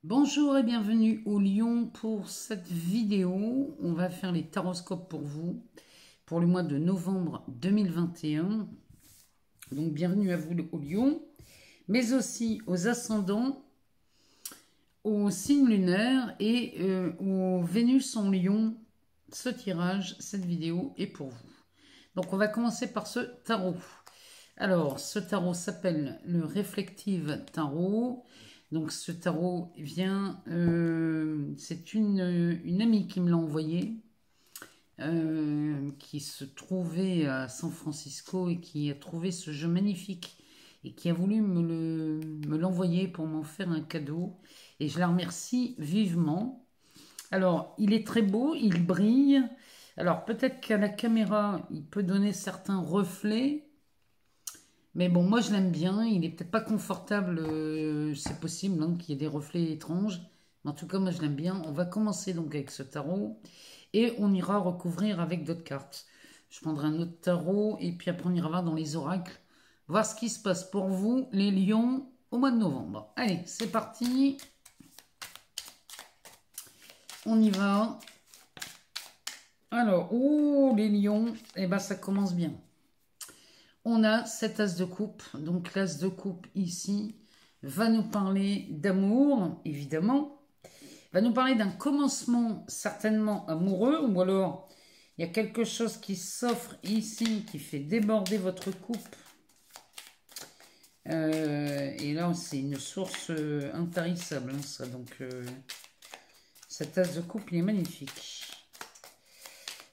Bonjour et bienvenue au Lion pour cette vidéo. On va faire les taroscopes pour vous pour le mois de novembre 2021. Donc bienvenue à vous au Lion, mais aussi aux ascendants, aux signes lunaires et aux Vénus en Lion. Ce tirage, cette vidéo est pour vous. Donc on va commencer par ce tarot. Alors ce tarot s'appelle le Reflective Tarot. Donc ce tarot vient, c'est une amie qui me l'a envoyé, qui se trouvait à San Francisco et qui a trouvé ce jeu magnifique et qui a voulu me l'envoyer pour m'en faire un cadeau. Et je la remercie vivement. Alors, il est très beau, il brille. Alors, peut-être qu'à la caméra, il peut donner certains reflets. Mais bon, moi je l'aime bien. Il est peut-être pas confortable, c'est possible hein, qu'il y ait des reflets étranges. Mais en tout cas, moi je l'aime bien. On va commencer donc avec ce tarot. Et on ira recouvrir avec d'autres cartes. Je prendrai un autre tarot et puis après on ira voir dans les oracles. Voir ce qui se passe pour vous, les lions, au mois de novembre. Allez, c'est parti. On y va. Alors, oh, les lions, eh ben ça commence bien. On a cet as de coupe, donc l'as de coupe ici va nous parler d'amour, évidemment. Va nous parler d'un commencement certainement amoureux, ou alors il y a quelque chose qui s'offre ici, qui fait déborder votre coupe. Et là, c'est une source intarissable, hein, ça. Donc, cet as de coupe, il est magnifique.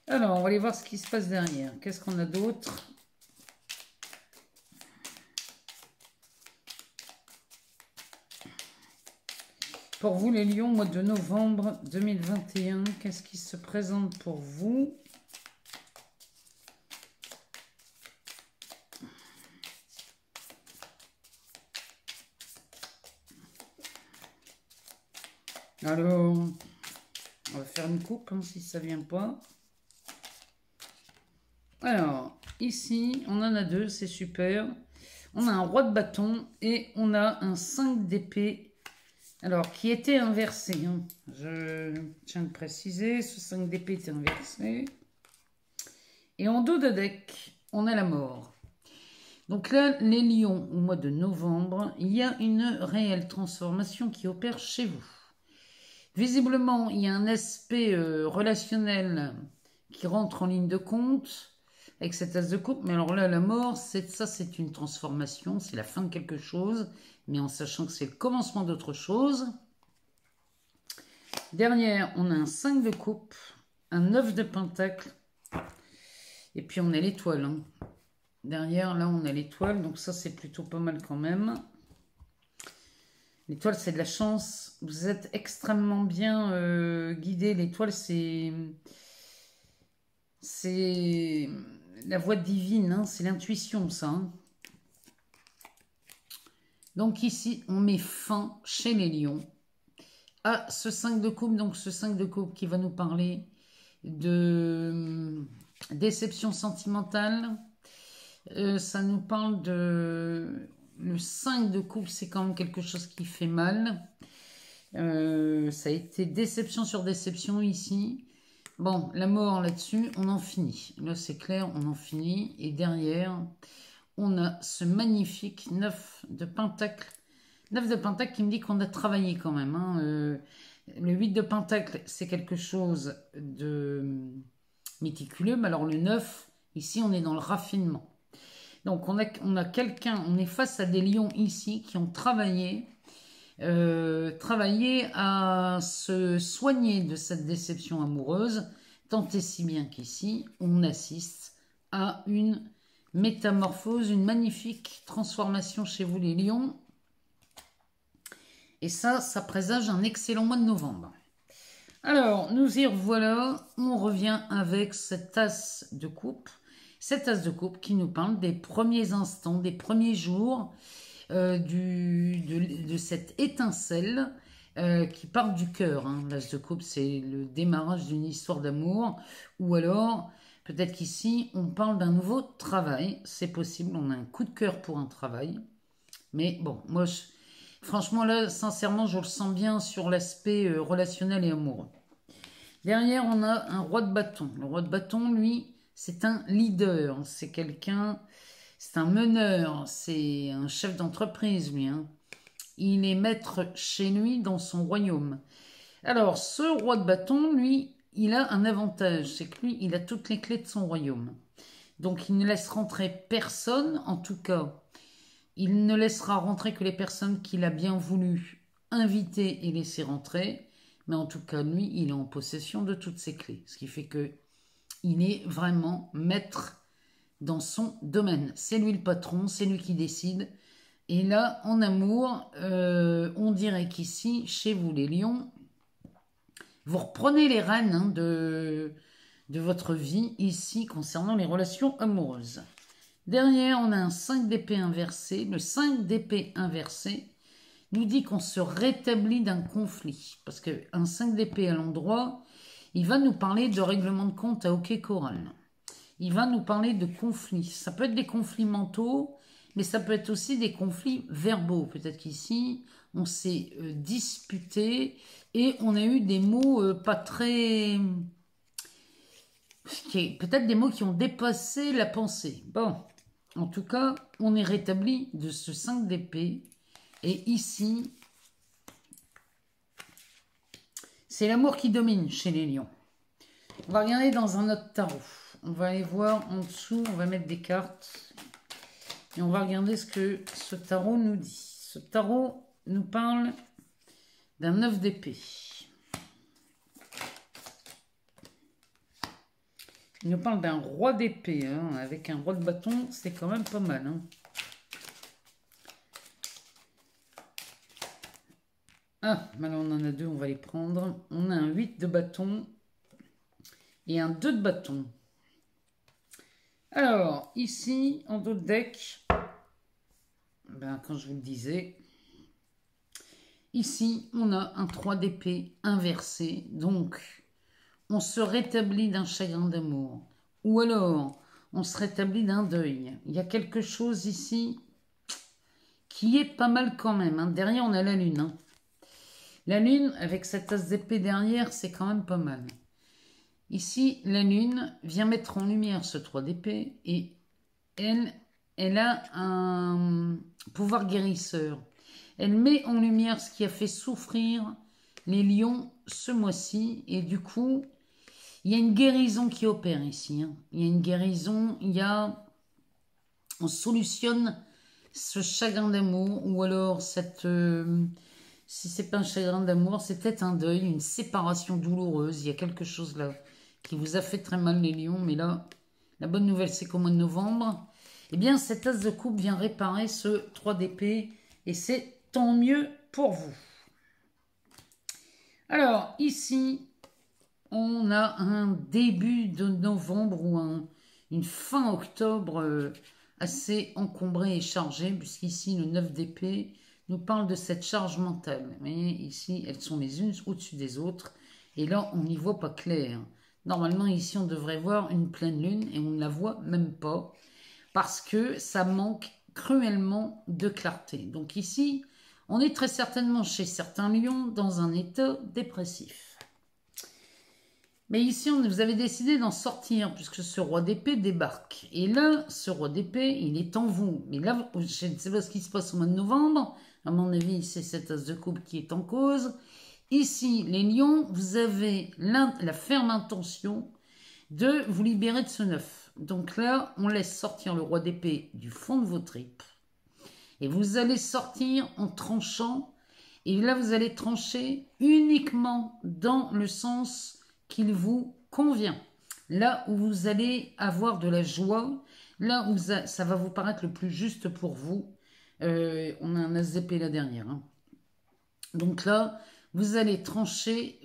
Alors, on va aller voir ce qui se passe derrière. Qu'est-ce qu'on a d'autre ? Pour vous les lions, mois de novembre 2021, qu'est-ce qui se présente pour vous? Alors, on va faire une coupe hein, si ça vient pas. Alors, ici, on en a deux, c'est super. On a un roi de bâton et on a un 5 d'épée. Alors, qui était inversé. Hein. Je tiens à le préciser, ce 5 d'épée était inversé. Et en dos de deck, on a la mort. Donc là, les lions, au mois de novembre, il y a une réelle transformation qui opère chez vous. Visiblement, il y a un aspect relationnel qui rentre en ligne de compte avec cet as de coupe. Mais alors là, la mort, ça c'est une transformation, c'est la fin de quelque chose, mais en sachant que c'est le commencement d'autre chose. Derrière, on a un 5 de coupe, un 9 de pentacle, et puis on a l'étoile. Hein. Derrière, là, on a l'étoile, donc ça c'est plutôt pas mal quand même. L'étoile, c'est de la chance. Vous êtes extrêmement bien guidé. L'étoile, c'est la voie divine, hein, c'est l'intuition, ça. Hein. Donc ici, on met fin chez les lions à ce 5 de coupe. Donc ce 5 de coupe qui va nous parler de déception sentimentale. Ça nous parle de... Le 5 de coupe, c'est quand même quelque chose qui fait mal. Ça a été déception sur déception ici. Bon, la mort là-dessus, on en finit. Là, c'est clair, on en finit. Et derrière, on a ce magnifique 9 de pentacle. 9 de pentacle qui me dit qu'on a travaillé quand même. Hein. Le 8 de pentacle, c'est quelque chose de méticuleux. Mais alors le 9, ici, on est dans le raffinement. Donc, on a quelqu'un, on est face à des lions ici qui ont travaillé à se soigner de cette déception amoureuse, tant et si bien qu'ici, on assiste à une métamorphose, une magnifique transformation chez vous les lions. Et ça présage un excellent mois de novembre. Alors, nous y revoilà, on revient avec cet as de coupe. Cet as de coupe qui nous parle des premiers instants, des premiers jours de cette étincelle qui part du cœur. Hein. L'as de coupe, c'est le démarrage d'une histoire d'amour. Ou alors, peut-être qu'ici, on parle d'un nouveau travail. C'est possible, on a un coup de cœur pour un travail. Mais bon, moi, Franchement, là, sincèrement, je le sens bien sur l'aspect relationnel et amoureux. Derrière, on a un roi de bâton. Le roi de bâton, lui, c'est un leader. C'est quelqu'un, c'est un meneur, c'est un chef d'entreprise, lui, hein. Il est maître chez lui dans son royaume. Alors, ce roi de bâton, lui, il a un avantage, c'est que lui, il a toutes les clés de son royaume. Donc, il ne laisse rentrer personne, en tout cas. Il ne laissera rentrer que les personnes qu'il a bien voulu inviter et laisser rentrer. Mais en tout cas, lui, il est en possession de toutes ses clés. Ce qui fait que il est vraiment maître dans son domaine. C'est lui le patron, c'est lui qui décide. Et là, en amour, on dirait qu'ici, chez vous les lions, vous reprenez les rênes hein, de votre vie ici concernant les relations amoureuses. Derrière, on a un 5 d'épée inversé. Le 5 d'épée inversé nous dit qu'on se rétablit d'un conflit. Parce qu'un 5 d'épée à l'endroit, il va nous parler de règlement de compte à hockey choral. Il va nous parler de conflits. Ça peut être des conflits mentaux, mais ça peut être aussi des conflits verbaux. Peut-être qu'ici, on s'est disputé et on a eu des mots pas très... Peut-être des mots qui ont dépassé la pensée. Bon, en tout cas, on est rétabli de ce 5 d'épée. Et ici, c'est l'amour qui domine chez les lions. On va regarder dans un autre tarot. On va aller voir en dessous, on va mettre des cartes. Et on va regarder ce que ce tarot nous dit. Ce tarot nous parle d'un 9 d'épée. Il nous parle d'un roi d'épée. Hein. Avec un roi de bâton, c'est quand même pas mal. Hein. Ah, maintenant on en a deux, on va les prendre. On a un 8 de bâton et un 2 de bâton. Alors, ici, en dos de deck, ben, quand je vous le disais, ici, on a un 3 d'épée inversé. Donc, on se rétablit d'un chagrin d'amour. Ou alors, on se rétablit d'un deuil. Il y a quelque chose ici qui est pas mal quand même. Hein. Derrière, on a la lune. Hein. La lune, avec cette as d'épée derrière, c'est quand même pas mal. Ici, la lune vient mettre en lumière ce 3 d'épée et elle a un pouvoir guérisseur. Elle met en lumière ce qui a fait souffrir les lions ce mois-ci et du coup, il y a une guérison qui opère ici. Hein. Il y a une guérison, on solutionne ce chagrin d'amour ou alors cette... si c'est pas un chagrin d'amour, c'est peut-être un deuil, une séparation douloureuse. Il y a quelque chose là qui vous a fait très mal les lions. Mais là, la bonne nouvelle, c'est qu'au mois de novembre, eh bien, cet as de coupe vient réparer ce 3 d'épée. Et c'est tant mieux pour vous. Alors, ici, on a un début de novembre ou une fin octobre assez encombré et chargé. Puisqu'ici, le 9 d'épée nous parle de cette charge mentale. Mais ici, elles sont les unes au-dessus des autres. Et là, on n'y voit pas clair. Normalement, ici, on devrait voir une pleine lune et on ne la voit même pas parce que ça manque cruellement de clarté. Donc ici, on est très certainement chez certains lions dans un état dépressif. Mais ici, vous avez décidé d'en sortir puisque ce roi d'épée débarque. Et là, ce roi d'épée, il est en vous. Mais là, je ne sais pas ce qui se passe au mois de novembre. À mon avis, c'est cette as de coupe qui est en cause. Ici, les lions, vous avez la ferme intention de vous libérer de ce 9. Donc là, on laisse sortir le roi d'épée du fond de vos tripes. Et vous allez sortir en tranchant. Et là, vous allez trancher uniquement dans le sens qu'il vous convient. Là où vous allez avoir de la joie, là où ça va vous paraître le plus juste pour vous. On a un as d'épée là derrière. Hein. Donc là, vous allez trancher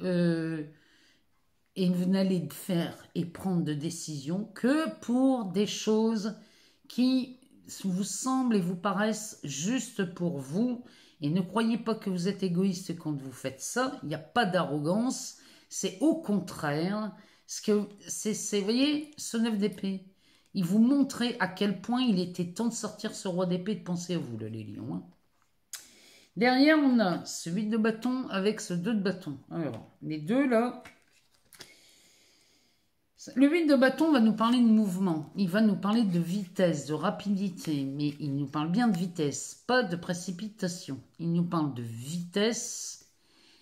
et vous n'allez faire et prendre de décisions que pour des choses qui vous semblent et vous paraissent justes pour vous. Et ne croyez pas que vous êtes égoïste quand vous faites ça. Il n'y a pas d'arrogance. C'est au contraire. Vous voyez, ce 9 d'épée, il vous montrait à quel point il était temps de sortir ce roi d'épée et de penser à vous, les lions. Hein. Derrière, on a ce 8 de bâton avec ce 2 de bâton. Alors, les deux là. Le 8 de bâton va nous parler de mouvement. Il va nous parler de vitesse, de rapidité. Mais il nous parle bien de vitesse, pas de précipitation. Il nous parle de vitesse.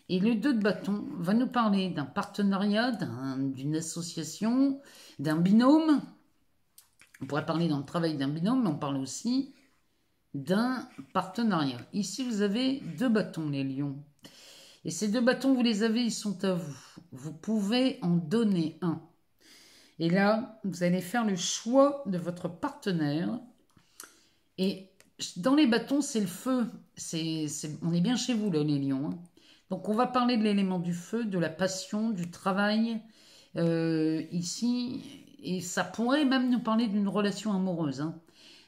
Et le 2 de bâton va nous parler d'un partenariat, d'une association, d'un binôme. On pourrait parler dans le travail d'un binôme, mais on parle aussi d'un partenariat. Ici, vous avez 2 bâtons, les lions. Et ces 2 bâtons, vous les avez, ils sont à vous. Vous pouvez en donner un. Et là, vous allez faire le choix de votre partenaire. Et dans les bâtons, c'est le feu. On est bien chez vous, là, les lions. Hein. Donc, on va parler de l'élément du feu, de la passion, du travail. Ici, et ça pourrait même nous parler d'une relation amoureuse. Hein.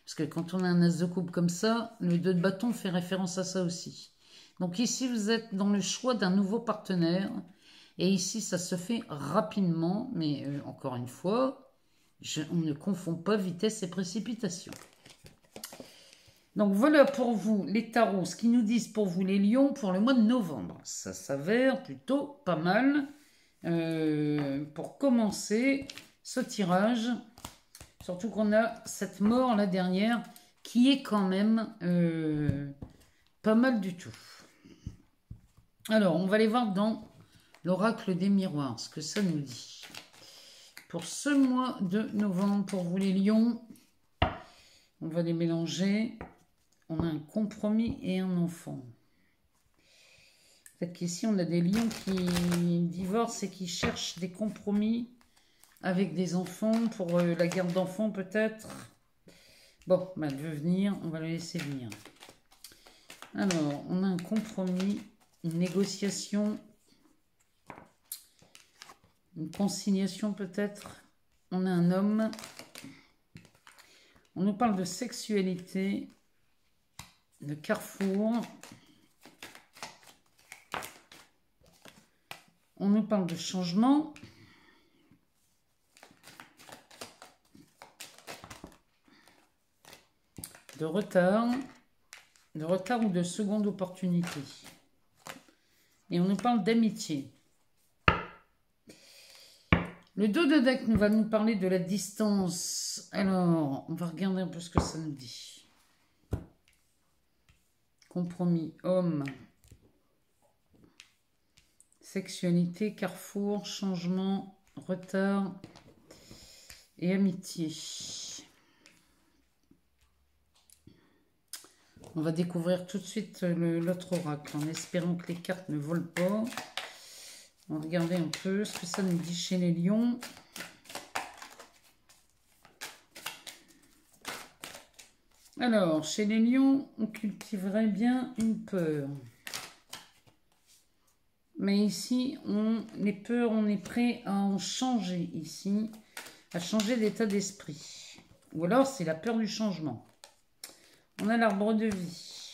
Parce que quand on a un as de coupe comme ça, le 2 de bâton fait référence à ça aussi. Donc ici, vous êtes dans le choix d'un nouveau partenaire. Et ici, ça se fait rapidement. Mais encore une fois, on ne confond pas vitesse et précipitation. Donc voilà pour vous les tarots, ce qu'ils nous disent pour vous les lions pour le mois de novembre. Ça s'avère plutôt pas mal pour commencer ce tirage. Surtout qu'on a cette mort, la dernière, qui est quand même pas mal du tout. Alors, on va aller voir dans l'oracle des miroirs, ce que ça nous dit. Pour ce mois de novembre, pour vous les lions, on va les mélanger. On a un compromis et un enfant. Peut-être qu'ici, on a des lions qui divorcent et qui cherchent des compromis avec des enfants, pour la garde d'enfants peut-être. Bon, bah, elle veut venir, on va la laisser venir. Alors, on a un compromis, une négociation, une conciliation peut-être. On a un homme. On nous parle de sexualité, de carrefour. On nous parle de changement. De retard ou de seconde opportunité. Et on nous parle d'amitié. Le dos de deck va nous parler de la distance. Alors, on va regarder un peu ce que ça nous dit. Compromis, homme. Sexualité, carrefour, changement, retard et amitié. On va découvrir tout de suite l'autre oracle en espérant que les cartes ne volent pas. On va regarder un peu ce que ça nous dit chez les lions. Alors, chez les lions, on cultiverait bien une peur. Mais ici, les peurs, on est prêt à en changer ici, à changer d'état d'esprit. Ou alors, c'est la peur du changement. On a l'arbre de vie.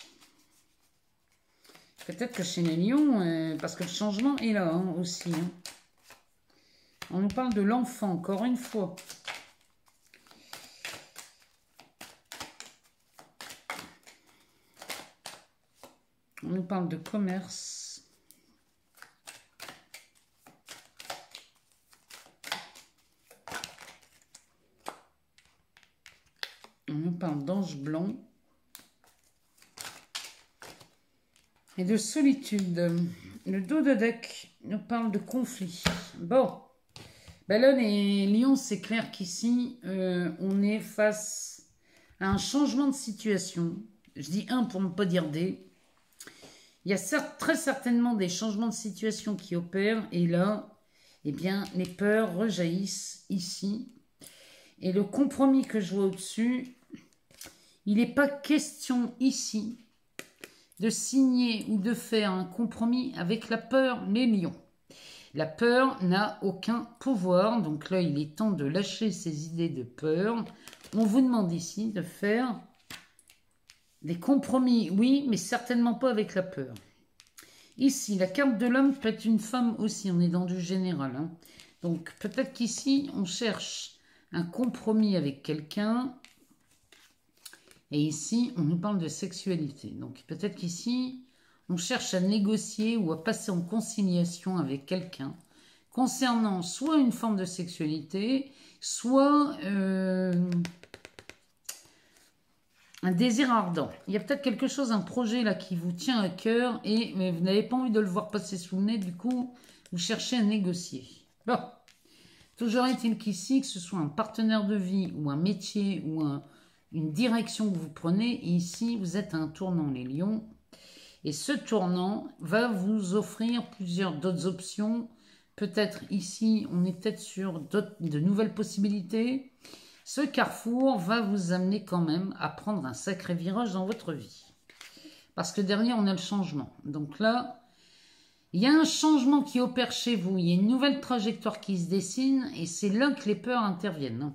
Peut-être que chez les lions, parce que le changement est là hein, aussi. Hein. On nous parle de l'enfant, encore une fois. On nous parle de commerce. On nous parle d'ange blanc. Et de solitude. Le dos de deck nous parle de conflit. Bon. Ben là, les lions, c'est clair qu'ici, on est face à un changement de situation. Je dis un pour ne pas dire des. Il y a très certainement des changements de situation qui opèrent. Et là, eh bien, les peurs rejaillissent ici. Et le compromis que je vois au-dessus, il n'est pas question ici de signer ou de faire un compromis avec la peur, les lions. La peur n'a aucun pouvoir, donc là, il est temps de lâcher ces idées de peur. On vous demande ici de faire des compromis, oui, mais certainement pas avec la peur. Ici, la carte de l'homme peut être une femme aussi, on est dans du général. Hein. Donc, peut-être qu'ici, on cherche un compromis avec quelqu'un. Et ici, on nous parle de sexualité. Donc, peut-être qu'ici, on cherche à négocier ou à passer en conciliation avec quelqu'un concernant soit une forme de sexualité, soit un désir ardent. Il y a peut-être quelque chose, un projet là qui vous tient à cœur mais vous n'avez pas envie de le voir passer sous le nez, du coup, vous cherchez à négocier. Bon, toujours est-il qu'ici, que ce soit un partenaire de vie ou un métier ou une direction que vous prenez, ici, vous êtes à un tournant, les lions. Et ce tournant va vous offrir plusieurs d'autres options. Peut-être ici, on est peut-être sur de nouvelles possibilités. Ce carrefour va vous amener quand même à prendre un sacré virage dans votre vie. Parce que derrière, on a le changement. Donc là, il y a un changement qui opère chez vous. Il y a une nouvelle trajectoire qui se dessine et c'est là que les peurs interviennent.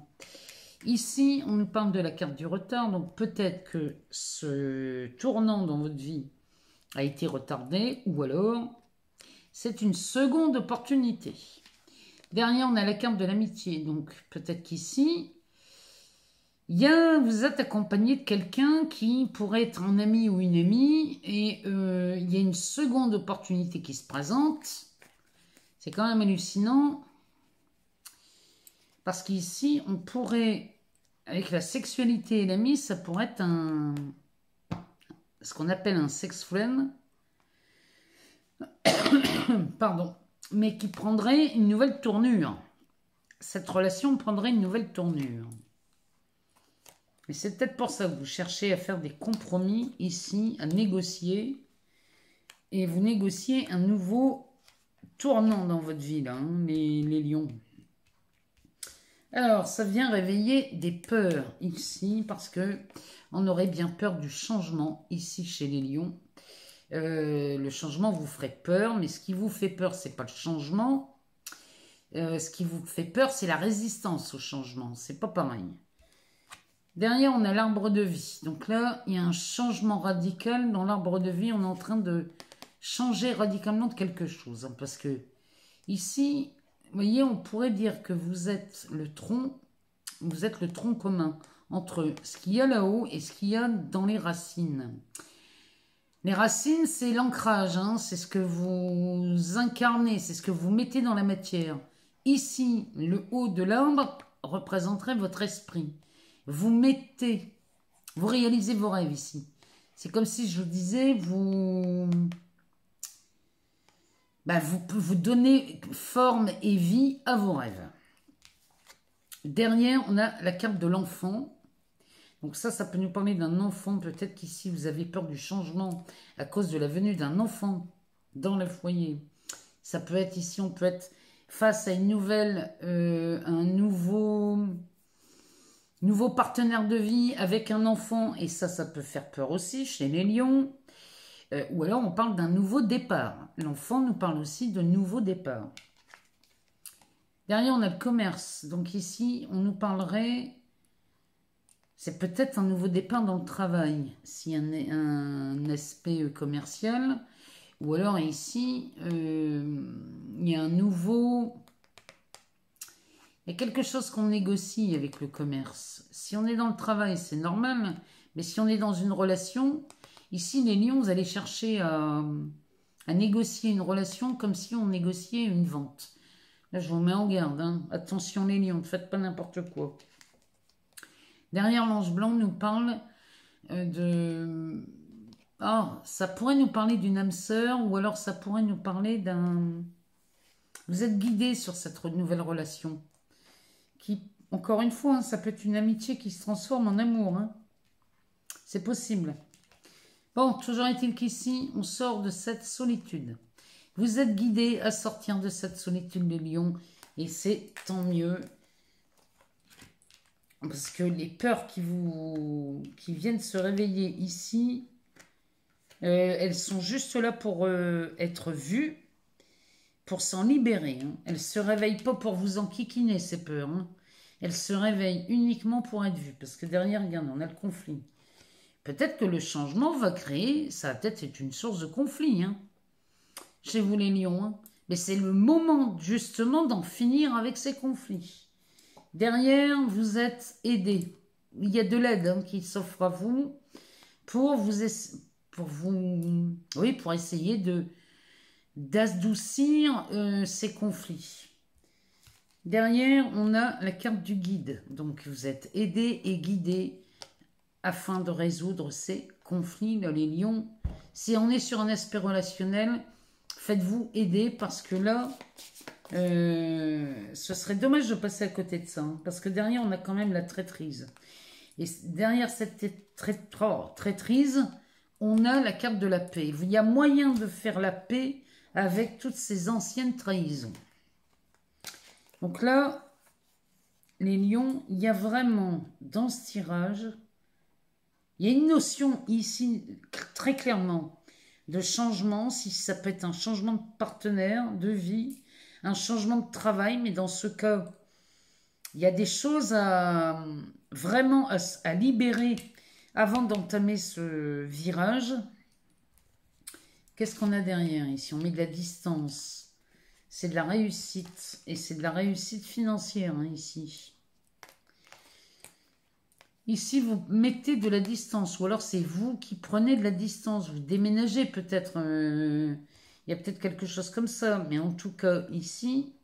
Ici, on nous parle de la carte du retard. Donc peut-être que ce tournant dans votre vie a été retardé ou alors c'est une seconde opportunité. Derrière, on a la carte de l'amitié. Donc peut-être qu'ici, vous êtes accompagné de quelqu'un qui pourrait être un ami ou une amie et il y a une seconde opportunité qui se présente. C'est quand même hallucinant parce qu'ici, on pourrait, avec la sexualité et l'ami, ça pourrait être ce qu'on appelle un sex friend, pardon, mais qui prendrait une nouvelle tournure. Cette relation prendrait une nouvelle tournure. Mais c'est peut-être pour ça que vous cherchez à faire des compromis ici, à négocier. Et vous négociez un nouveau tournant dans votre vie, là, hein, les lions. Alors, ça vient réveiller des peurs ici, parce que on aurait bien peur du changement ici chez les lions. Le changement vous ferait peur, mais ce qui vous fait peur, c'est pas le changement. Ce qui vous fait peur, c'est la résistance au changement. C'est pas pareil. Derrière, on a l'arbre de vie. Donc là, il y a un changement radical dans l'arbre de vie. On est en train de changer radicalement de quelque chose. Hein, parce que ici, vous voyez, on pourrait dire que vous êtes le tronc commun entre ce qu'il y a là-haut et ce qu'il y a dans les racines. Les racines, c'est l'ancrage, hein, c'est ce que vous incarnez, c'est ce que vous mettez dans la matière. Ici, le haut de l'arbre représenterait votre esprit. Vous réalisez vos rêves ici. C'est comme si je vous disais, vous donnez forme et vie à vos rêves. Derrière, on a la carte de l'enfant. Donc ça peut nous parler d'un enfant. Peut-être qu'ici, vous avez peur du changement à cause de la venue d'un enfant dans le foyer. Ça peut être ici, on peut être face à un nouveau partenaire de vie avec un enfant. Et ça peut faire peur aussi chez les lions. Ou alors, on parle d'un nouveau départ. L'enfant nous parle aussi de nouveau départ. Derrière, on a le commerce. Donc ici, on nous parlerait... C'est peut-être un nouveau départ dans le travail, s'il y a un aspect commercial. Ou alors ici, il y a il y a quelque chose qu'on négocie avec le commerce. Si on est dans le travail, c'est normal. Mais si on est dans une relation, ici, les lions, vous allez chercher à négocier une relation comme si on négociait une vente. Là, je vous mets en garde. Hein. Attention les lions, ne faites pas n'importe quoi. Derrière l'ange blanc nous parle de... ça pourrait nous parler d'une âme sœur ou alors ça pourrait nous parler d'un... Vous êtes guidé sur cette nouvelle relation. Qui, encore une fois, hein, ça peut être une amitié qui se transforme en amour. Hein. C'est possible. Bon, toujours est-il qu'ici, on sort de cette solitude. Vous êtes guidé à sortir de cette solitude de lion et c'est tant mieux. Parce que les peurs qui viennent se réveiller ici, elles sont juste là pour être vues, pour s'en libérer. Hein. Elles ne se réveillent pas pour vous enquiquiner, ces peurs. Hein. Elles se réveillent uniquement pour être vues. Parce que derrière, regardez, on a le conflit. Peut-être que le changement va créer, ça va peut-être être une source de conflit. Hein, chez vous les lions. Hein. Mais c'est le moment justement d'en finir avec ces conflits. Derrière, vous êtes aidé. Il y a de l'aide qui s'offre à vous pour vous pour vous... Oui, pour essayer d'adoucir ces conflits. Derrière, on a la carte du guide. Donc, vous êtes aidé et guidé afin de résoudre ces conflits. Là, les lions, si on est sur un aspect relationnel, faites-vous aider parce que là, ce serait dommage de passer à côté de ça. Hein, parce que derrière, on a quand même la traîtrise. Et derrière cette traîtrise, on a la carte de la paix. Il y a moyen de faire la paix avec toutes ces anciennes trahisons. Donc là, les lions, il y a vraiment dans ce tirage, il y a une notion ici très clairement de changement, si ça peut être un changement de partenaire, de vie, un changement de travail, mais dans ce cas, il y a des choses à vraiment à libérer avant d'entamer ce virage. Qu'est-ce qu'on a derrière ici? On met de la distance. C'est de la réussite. Et c'est de la réussite financière hein, ici. Ici, vous mettez de la distance. Ou alors, c'est vous qui prenez de la distance. Vous déménagez peut-être. Il y a peut-être quelque chose comme ça. Mais en tout cas, ici,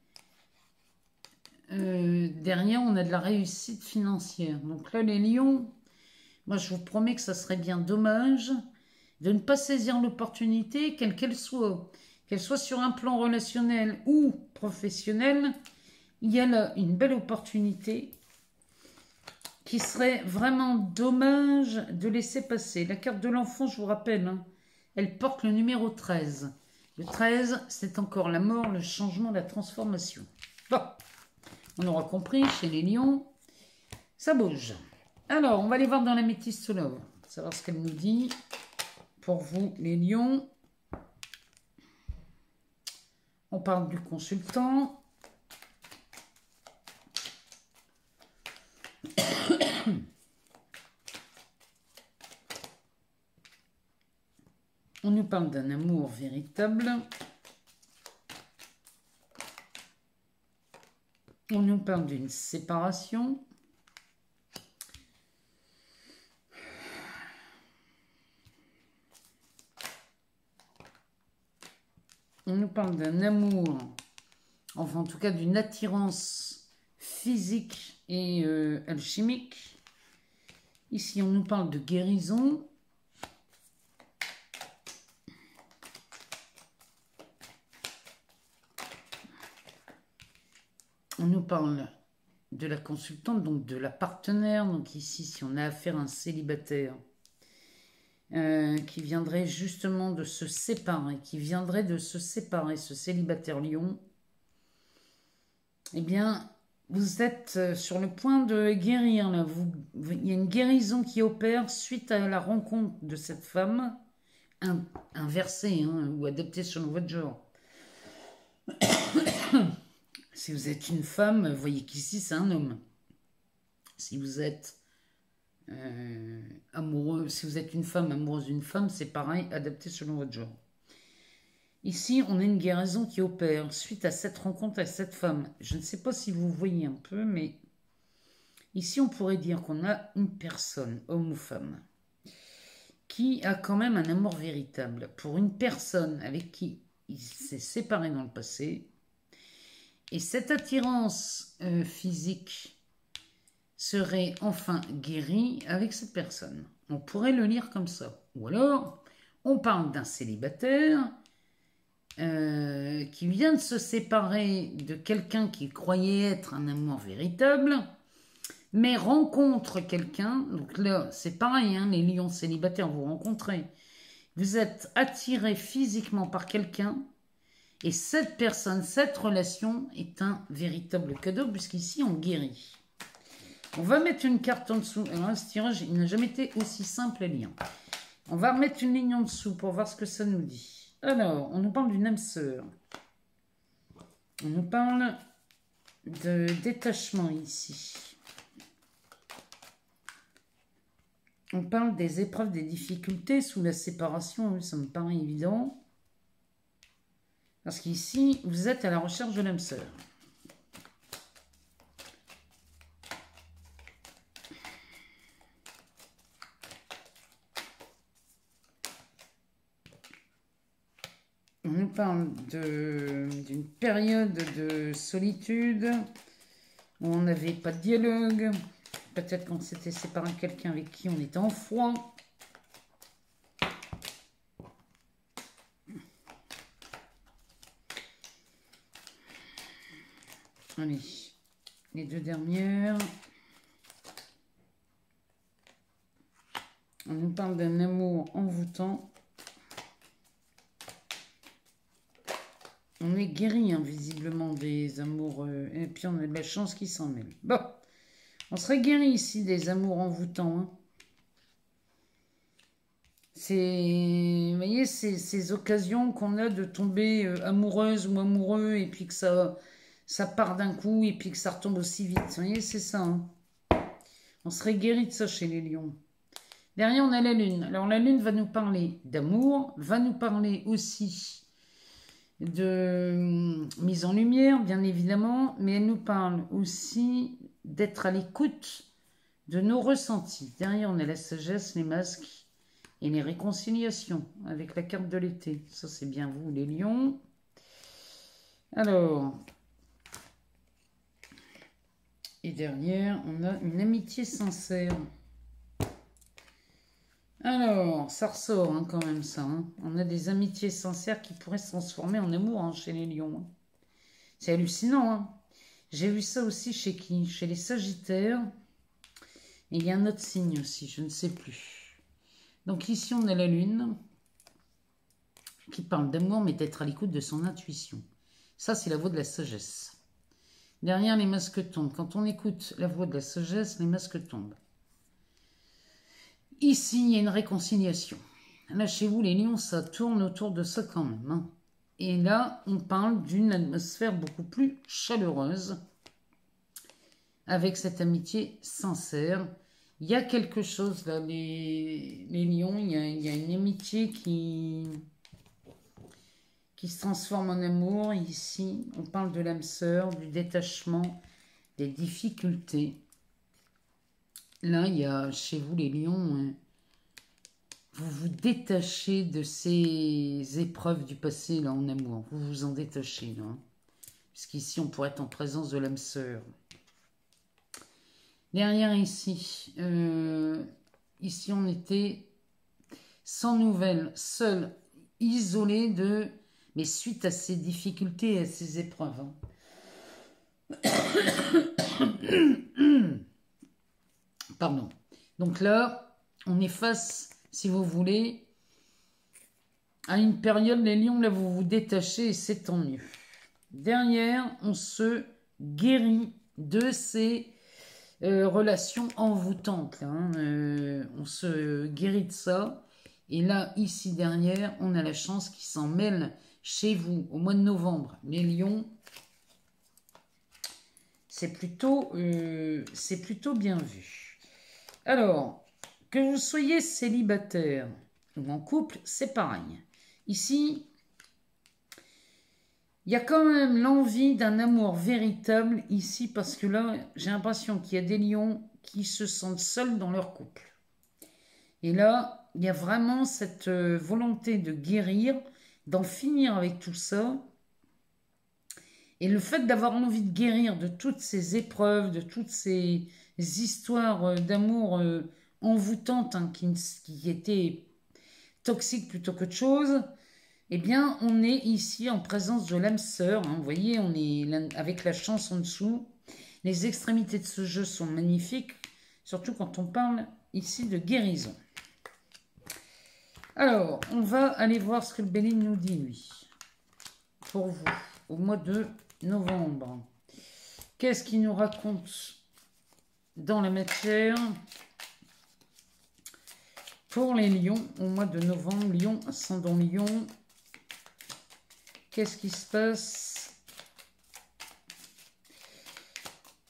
derrière, on a de la réussite financière. Donc là, les lions, moi, je vous promets que ça serait bien dommage de ne pas saisir l'opportunité, quelle qu'elle soit sur un plan relationnel ou professionnel, il y a là une belle opportunité qui serait vraiment dommage de laisser passer. La carte de l'enfant, je vous rappelle, hein, elle porte le numéro 13. Le 13, c'est encore la mort, le changement, la transformation. Bon, on aura compris, chez les lions, ça bouge. Alors, on va aller voir dans la métisse Love, savoir ce qu'elle nous dit. Pour vous, les lions, on parle du consultant. On nous parle d'un amour véritable. On nous parle d'une séparation. On nous parle d'un amour, enfin en tout cas d'une attirance physique et alchimique. Ici, on nous parle de guérison. On nous parle de la consultante, donc de la partenaire. Donc ici, si on a affaire à un célibataire qui viendrait justement de se séparer, ce célibataire lion, eh bien, vous êtes sur le point de guérir. Là. Il y a une guérison qui opère suite à la rencontre de cette femme, inversée hein, ou adaptée selon votre genre. Si vous êtes une femme, vous voyez qu'ici c'est un homme. Si vous êtes amoureux, si vous êtes une femme amoureuse d'une femme, c'est pareil, adapté selon votre genre. Ici, on a une guérison qui opère suite à cette rencontre avec cette femme. Je ne sais pas si vous voyez un peu, mais ici, on pourrait dire qu'on a une personne, homme ou femme, qui a quand même un amour véritable pour une personne avec qui il s'est séparé dans le passé. Et cette attirance physique serait enfin guérie avec cette personne. On pourrait le lire comme ça. Ou alors, on parle d'un célibataire qui vient de se séparer de quelqu'un qu'il croyait être un amour véritable, mais rencontre quelqu'un. Donc là, c'est pareil, hein, les lions célibataires, vous rencontrez. Vous êtes attiré physiquement par quelqu'un, et cette personne, cette relation est un véritable cadeau, puisqu'ici, on guérit. On va mettre une carte en dessous. Alors, ce tirage, il n'a jamais été aussi simple à lire. On va remettre une ligne en dessous pour voir ce que ça nous dit. Alors, on nous parle d'une âme sœur. On nous parle de détachement ici. On parle des épreuves, des difficultés sous la séparation. Ça me paraît évident. Parce qu'ici, vous êtes à la recherche de l'âme sœur. parle d'une période de solitude où on n'avait pas de dialogue. Peut-être qu'on s'était séparé de quelqu'un avec qui on était en froid. Allez, les deux dernières. On nous parle d'un amour envoûtant. On est guéri, hein, visiblement, des amours. Et puis on a de la chance qui s'en mêle. Bon, on serait guéri ici des amours envoûtants. Hein. C'est, vous voyez, ces occasions qu'on a de tomber amoureuse ou amoureux et puis que ça part d'un coup et puis que ça retombe aussi vite. Vous voyez, c'est ça. Hein. On serait guéri de ça chez les lions. Derrière, on a la lune. Alors, la lune va nous parler d'amour, va nous parler aussi de mise en lumière, bien évidemment, mais elle nous parle aussi d'être à l'écoute de nos ressentis. Derrière, on a la sagesse, les masques et les réconciliations avec la carte de l'été. Ça, c'est bien vous, les lions. Alors, et derrière, on a une amitié sincère. Alors, ça ressort hein, quand même ça. Hein. On a des amitiés sincères qui pourraient se transformer en amour hein, chez les lions. Hein. C'est hallucinant. Hein. J'ai vu ça aussi chez qui? Chez les sagittaires. Et il y a un autre signe aussi, je ne sais plus. Donc ici, on a la lune qui parle d'amour, mais d'être à l'écoute de son intuition. Ça, c'est la voix de la sagesse. Derrière, les masques tombent. Quand on écoute la voix de la sagesse, les masques tombent. Ici, il y a une réconciliation. Là, chez vous, les lions, ça tourne autour de ça quand même. Hein. Et là, on parle d'une atmosphère beaucoup plus chaleureuse, avec cette amitié sincère. Il y a quelque chose, là, les lions, il y a une amitié qui se transforme en amour. Ici, on parle de l'âme sœur, du détachement, des difficultés. Là, il y a chez vous, les lions, vous vous détachez de ces épreuves du passé là en amour. Vous vous en détachez, là. Puisqu'ici, on pourrait être en présence de l'âme sœur. Derrière, ici, ici, on était sans nouvelles, seul, isolé mais suite à ces difficultés et à ces épreuves. Hein. Pardon. Donc là, on est face, si vous voulez, à une période, les lions, là, vous vous détachez et c'est tant mieux. Derrière, on se guérit de ces relations envoûtantes. Là, hein. On se guérit de ça. Et là, ici, derrière, on a la chance qui s'en mêle chez vous au mois de novembre. Les lions, c'est plutôt bien vu. Alors, que vous soyez célibataire ou en couple, c'est pareil. Ici, il y a quand même l'envie d'un amour véritable ici, parce que là, j'ai l'impression qu'il y a des lions qui se sentent seuls dans leur couple. Et là, il y a vraiment cette volonté de guérir, d'en finir avec tout ça. Et le fait d'avoir envie de guérir de toutes ces épreuves, de toutes ces histoires d'amour envoûtantes hein, qui étaient toxiques plutôt qu'autre chose, eh bien, on est ici en présence de l'âme sœur. Hein, vous voyez, on est avec la chance en dessous. Les extrémités de ce jeu sont magnifiques, surtout quand on parle ici de guérison. Alors, on va aller voir ce que le Béline nous dit, lui, pour vous, au mois de novembre. Qu'est-ce qu'il nous raconte dans la matière pour les lions au mois de novembre? Lion, ascendant lion. Qu'est-ce qui se passe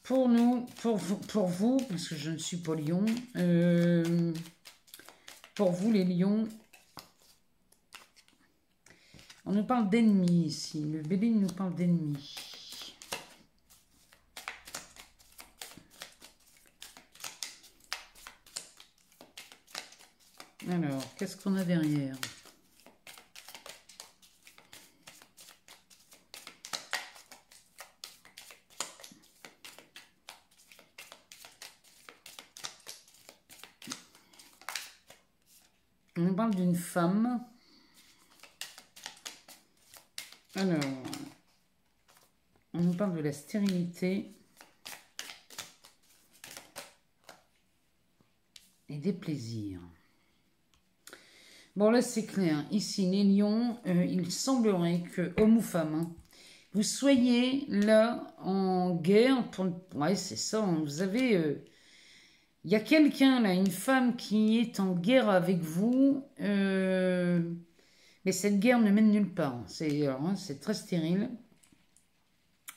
pour nous, pour vous, parce que je ne suis pas lion, pour vous les lions? On nous parle d'ennemis ici. Le Béline nous parle d'ennemis. Alors, qu'est-ce qu'on a derrière? On nous parle d'une femme. Alors, on nous parle de la stérilité et des plaisirs. Bon, là, c'est clair. Ici, les lions, il semblerait que, homme ou femme, hein, vous soyez là en guerre. Ouais, c'est ça. Hein, vous avez... il y a quelqu'un, là, une femme qui est en guerre avec vous. Mais cette guerre ne mène nulle part. C'est très stérile.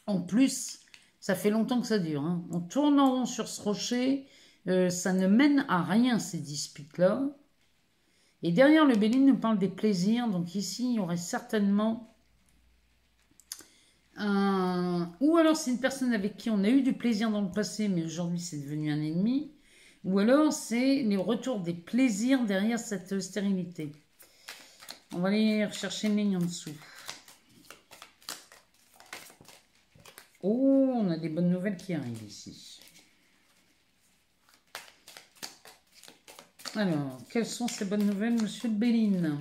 En plus, ça fait longtemps que ça dure. Hein. On tourne en rond sur ce rocher. Ça ne mène à rien, ces disputes-là. Et derrière le Béline nous parle des plaisirs. Donc ici, il y aurait certainement un... Ou alors c'est une personne avec qui on a eu du plaisir dans le passé, mais aujourd'hui c'est devenu un ennemi. Ou alors c'est les retours des plaisirs derrière cette stérilité. On va aller rechercher une ligne en dessous. Oh, on a des bonnes nouvelles qui arrivent ici. Alors, quelles sont ces bonnes nouvelles, monsieur de Béline?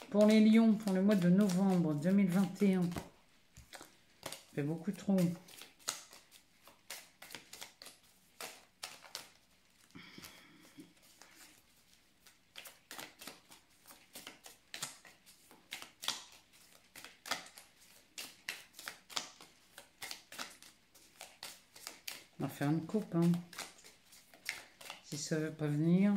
Pour les lions, pour le mois de novembre 2021. Ça fait beaucoup trop. On va faire une coupe, hein. Si ça ne veut pas venir.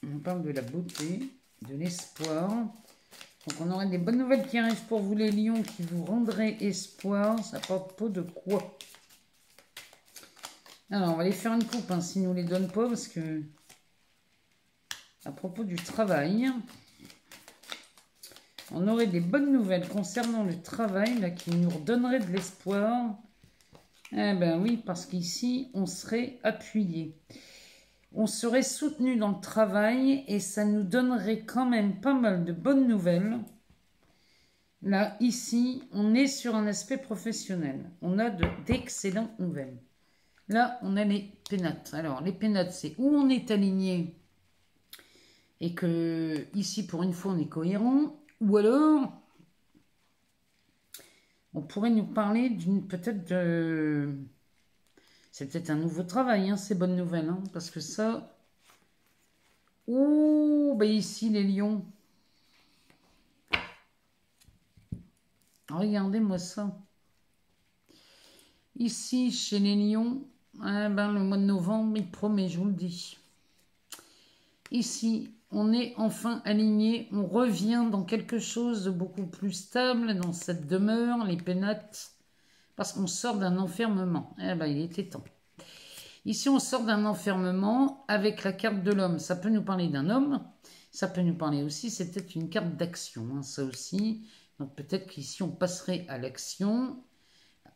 On parle de la beauté, de l'espoir. Donc on aurait des bonnes nouvelles qui arrivent pour vous les lions, qui vous rendraient espoir. Ça porte pas de quoi. Alors on va les faire une coupe, hein, s'ils ne nous les donnent pas, parce que à propos du travail, on aurait des bonnes nouvelles concernant le travail, là, qui nous redonneraient de l'espoir. Eh ben oui, parce qu'ici, on serait appuyé. On serait soutenu dans le travail et ça nous donnerait quand même pas mal de bonnes nouvelles. Là, ici, on est sur un aspect professionnel. On a d'excellentes nouvelles. Là, on a les pénates. Alors, les pénates, c'est où on est aligné et que ici, pour une fois, on est cohérent. Ou alors, on pourrait nous parler d'une peut-être de... C'est peut-être un nouveau travail, hein, ces bonnes nouvelles. Hein, parce que ça... Ouh, ben ici, les lions. Regardez-moi ça. Ici, chez les lions, eh ben, le mois de novembre, il promet, je vous le dis. Ici, on est enfin aligné. On revient dans quelque chose de beaucoup plus stable, dans cette demeure, les pénates, parce qu'on sort d'un enfermement. Eh ben, il était temps. Ici, on sort d'un enfermement avec la carte de l'homme. Ça peut nous parler d'un homme. Ça peut nous parler aussi, c'est peut-être une carte d'action, hein, ça aussi. Donc peut-être qu'ici, on passerait à l'action.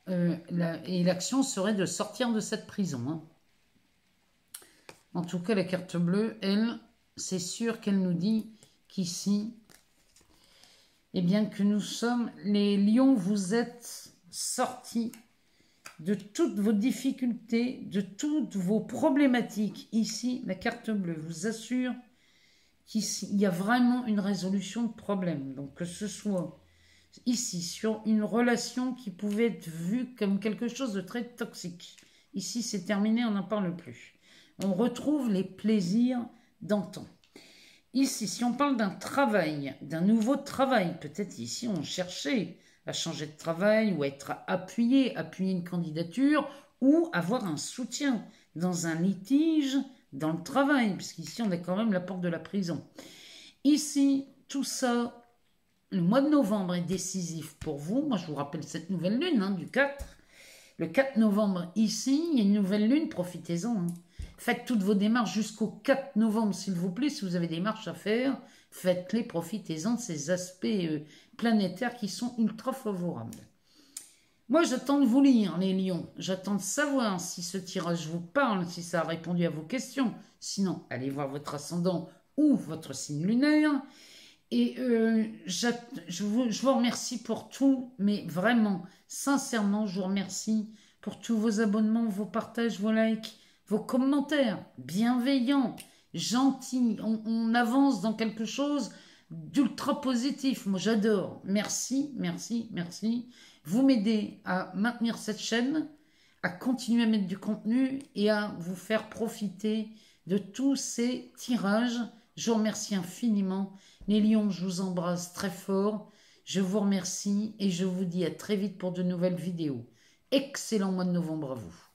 Et l'action serait de sortir de cette prison. Hein. En tout cas, la carte bleue, elle, c'est sûr qu'elle nous dit qu'ici, eh bien que nous sommes les lions, vous êtes sortis de toutes vos difficultés, de toutes vos problématiques. Ici, la carte bleue vous assure qu'il y a vraiment une résolution de problème. Donc que ce soit ici sur une relation qui pouvait être vue comme quelque chose de très toxique. Ici, c'est terminé, on n'en parle plus. On retrouve les plaisirs d'antan. Ici, si on parle d'un travail, d'un nouveau travail, peut-être ici on cherchait à changer de travail ou à être appuyé une candidature ou avoir un soutien dans un litige dans le travail, puisqu'ici on a quand même la porte de la prison. Ici, tout ça, le mois de novembre est décisif pour vous. Moi, je vous rappelle cette nouvelle lune, hein, du 4. Le 4 novembre, ici, il y a une nouvelle lune, profitez-en. Hein. Faites toutes vos démarches jusqu'au 4 novembre, s'il vous plaît. Si vous avez des marches à faire, faites-les, profitez-en de ces aspects planétaires qui sont ultra favorables. Moi, j'attends de vous lire, les lions. J'attends de savoir si ce tirage vous parle, si ça a répondu à vos questions. Sinon, allez voir votre ascendant ou votre signe lunaire. Et je vous remercie pour tout, mais vraiment, sincèrement, je vous remercie pour tous vos abonnements, vos partages, vos likes, vos commentaires bienveillants, gentils. On avance dans quelque chose d'ultra positif. Moi, j'adore. Merci, merci, merci. Vous m'aidez à maintenir cette chaîne, à continuer à mettre du contenu et à vous faire profiter de tous ces tirages. Je vous remercie infiniment. Les lions, je vous embrasse très fort. Je vous remercie et je vous dis à très vite pour de nouvelles vidéos. Excellent mois de novembre à vous.